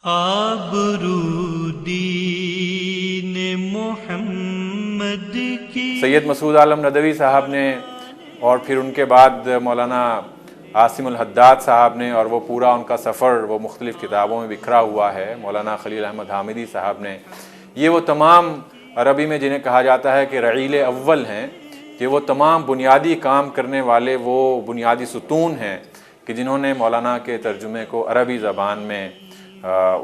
آبرو دین محمد کی۔ سید مسعود عالم ندوی صاحب نے اور پھر ان کے بعد مولانا عاصم الحداد صاحب نے، اور وہ پورا ان کا سفر وہ مختلف کتابوں میں بکھرا ہوا ہے، مولانا خلیل احمد حامدی صاحب نے، یہ وہ تمام عربی میں جنہیں کہا جاتا ہے کہ رعیل اول ہیں، کہ وہ تمام بنیادی کام کرنے والے وہ بنیادی ستون ہیں کہ جنہوں نے مولانا کے ترجمے کو عربی زبان میں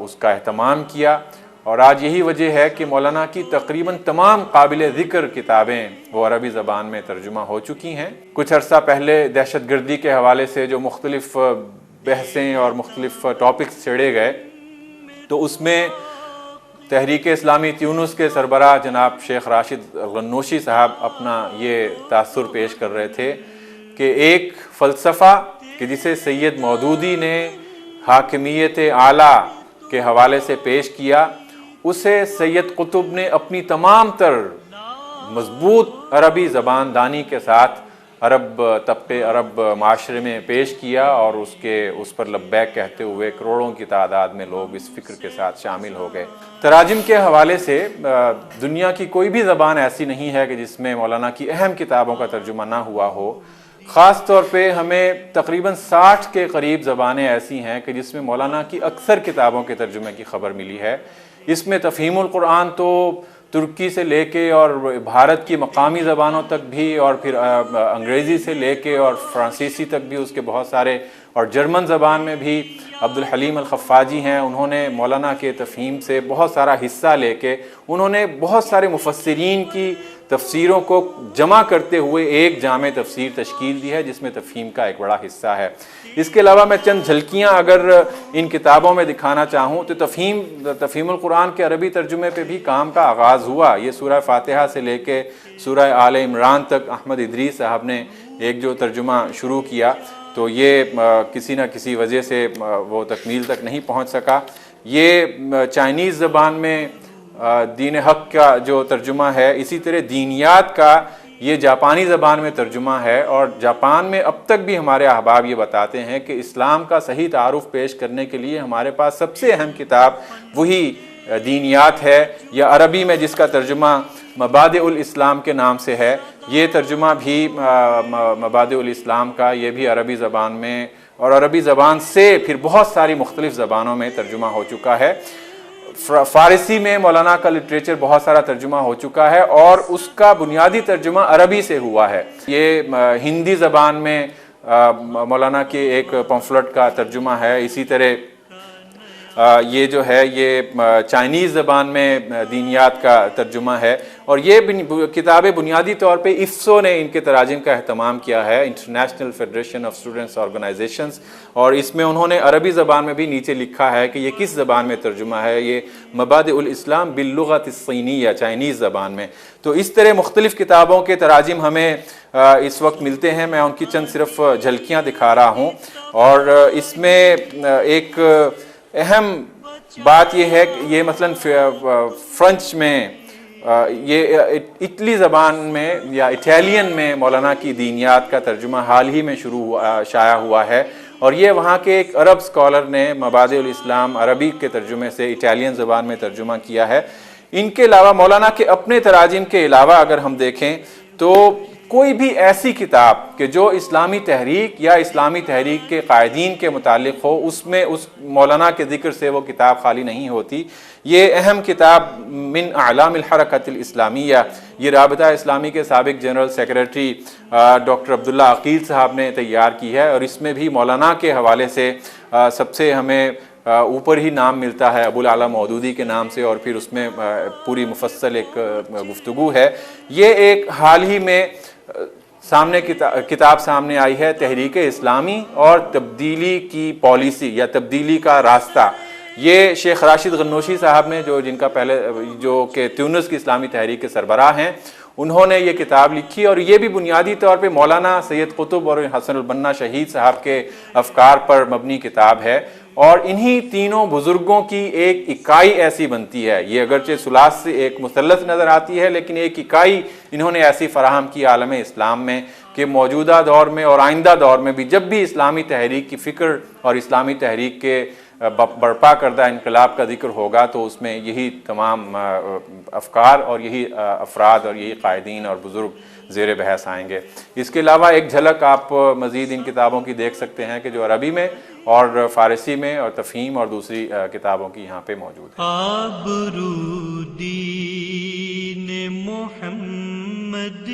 اس کا اہتمام کیا۔ اور آج یہی وجہ ہے کہ مولانا کی تقریباً تمام قابل ذکر کتابیں وہ عربی زبان میں ترجمہ ہو چکی ہیں۔ کچھ عرصہ پہلے دہشت گردی کے حوالے سے جو مختلف بحثیں اور مختلف ٹاپکس چھیڑے گئے، تو اس میں تحریک اسلامی تیونس کے سربراہ جناب شیخ راشد غنوشی صاحب اپنا یہ تاثر پیش کر رہے تھے کہ ایک فلسفہ کہ جسے سید مودودی نے حاکمیت اعلیٰ کے حوالے سے پیش کیا، اسے سید قطب نے اپنی تمام تر مضبوط عربی زبان دانی کے ساتھ عرب طبقے عرب معاشرے میں پیش کیا، اور اس پر لبیک کہتے ہوئے کروڑوں کی تعداد میں لوگ اس فکر کے ساتھ شامل ہو گئے۔ تراجم کے حوالے سے دنیا کی کوئی بھی زبان ایسی نہیں ہے کہ جس میں مولانا کی اہم کتابوں کا ترجمہ نہ ہوا ہو۔ خاص طور پہ ہمیں تقریباً 60 کے قریب زبانیں ایسی ہیں کہ جس میں مولانا کی اکثر کتابوں کے ترجمے کی خبر ملی ہے۔ اس میں تفہیم القرآن تو ترکی سے لے کے اور بھارت کی مقامی زبانوں تک بھی، اور پھر انگریزی سے لے کے اور فرانسیسی تک بھی اس کے بہت سارے، اور جرمن زبان میں بھی عبدالحلیم الخفاجی ہیں، انہوں نے مولانا کے تفہیم سے بہت سارا حصہ لے کے انہوں نے بہت سارے مفسرین کی تفسیروں کو جمع کرتے ہوئے ایک جامع تفسیر تشکیل دی ہے، جس میں تفہیم کا ایک بڑا حصہ ہے۔ اس کے علاوہ میں چند جھلکیاں اگر ان کتابوں میں دکھانا چاہوں تو تفہیم القرآن کے عربی ترجمے پہ بھی کام کا آغاز ہوا۔ یہ سورہ فاتحہ سے لے کے سورہ آل عمران تک احمد ادریس صاحب نے ایک جو ترجمہ شروع کیا، تو یہ کسی نہ کسی وجہ سے وہ تکمیل تک نہیں پہنچ سکا۔ یہ چائنیز زبان میں دین حق کا جو ترجمہ ہے، اسی طرح دینیات کا یہ جاپانی زبان میں ترجمہ ہے، اور جاپان میں اب تک بھی ہمارے احباب یہ بتاتے ہیں کہ اسلام کا صحیح تعارف پیش کرنے کے لیے ہمارے پاس سب سے اہم کتاب وہی دینیات ہے، یا عربی میں جس کا ترجمہ مبادئ الاسلام کے نام سے ہے۔ یہ ترجمہ بھی مبادئ الاسلام کا، یہ بھی عربی زبان میں اور عربی زبان سے پھر بہت ساری مختلف زبانوں میں ترجمہ ہو چکا ہے۔ فارسی میں مولانا کا لٹریچر بہت سارا ترجمہ ہو چکا ہے، اور اس کا بنیادی ترجمہ عربی سے ہوا ہے۔ یہ ہندی زبان میں مولانا کے ایک پمفلٹ کا ترجمہ ہے، اسی طرح یہ جو ہے یہ چائنیز زبان میں دینیات کا ترجمہ ہے، اور یہ کتابیں بنیادی طور پہ افسو نے ان کے تراجم کا اہتمام کیا ہے، international federation of students organisations, اور اس میں انہوں نے عربی زبان میں بھی نیچے لکھا ہے کہ یہ کس زبان میں ترجمہ ہے، یہ مبادئ الاسلام باللغۃ الصینیہ، چائنیز زبان میں۔ تو اس طرح مختلف کتابوں کے تراجم ہمیں اس وقت ملتے ہیں، میں ان کی چند صرف جھلکیاں دکھا رہا ہوں۔ اور اس میں ایک اہم بات یہ ہے کہ یہ مثلا فرنچ میں، یہ اٹلی زبان میں یا اٹیلین میں مولانا کی دینیات کا ترجمہ حال ہی میں شائع ہوا ہے، اور یہ وہاں کے ایک عرب اسکالر نے مبادئ الاسلام عربی کے ترجمے سے اٹیلین زبان میں ترجمہ کیا ہے۔ ان کے علاوہ مولانا کے اپنے تراجم کے علاوہ اگر ہم دیکھیں تو کوئی بھی ایسی کتاب کہ جو اسلامی تحریک یا اسلامی تحریک کے قائدین کے متعلق ہو، اس میں اس مولانا کے ذکر سے وہ کتاب خالی نہیں ہوتی۔ یہ اہم کتاب من اعلام الحرکۃ الاسلامیہ، یہ رابطہ اسلامی کے سابق جنرل سیکریٹری ڈاکٹر عبداللہ عقیل صاحب نے تیار کی ہے، اور اس میں بھی مولانا کے حوالے سے سب سے ہمیں اوپر ہی نام ملتا ہے ابو الاعلیٰ مودودی کے نام سے، اور پھر اس میں پوری مفصل ایک گفتگو ہے۔ یہ ایک حال ہی میں کتاب سامنے آئی ہے، تحریک اسلامی اور تبدیلی کی پالیسی یا تبدیلی کا راستہ۔ یہ شیخ راشد غنوشی صاحب نے جن کا پہلے جو کہ تیونس کی اسلامی تحریک کے سربراہ ہیں، انہوں نے یہ کتاب لکھی، اور یہ بھی بنیادی طور پہ مولانا سید قطب اور حسن البنا شہید صاحب کے افکار پر مبنی کتاب ہے، اور انہی تینوں بزرگوں کی ایک اکائی ایسی بنتی ہے۔ یہ اگرچہ ثلاث سے ایک مثلث نظر آتی ہے، لیکن ایک اکائی انہوں نے ایسی فراہم کی عالم اسلام میں کہ موجودہ دور میں اور آئندہ دور میں بھی جب بھی اسلامی تحریک کی فکر اور اسلامی تحریک کے برپا کردہ انقلاب کا ذکر ہوگا تو اس میں یہی تمام افکار اور یہی افراد اور یہی قائدین اور بزرگ زیر بحث آئیں گے۔ اس کے علاوہ ایک جھلک آپ مزید ان کتابوں کی دیکھ سکتے ہیں کہ جو عربی میں اور فارسی میں اور تفہیم اور دوسری کتابوں کی یہاں پہ موجود ہے۔ آبرو دین محمد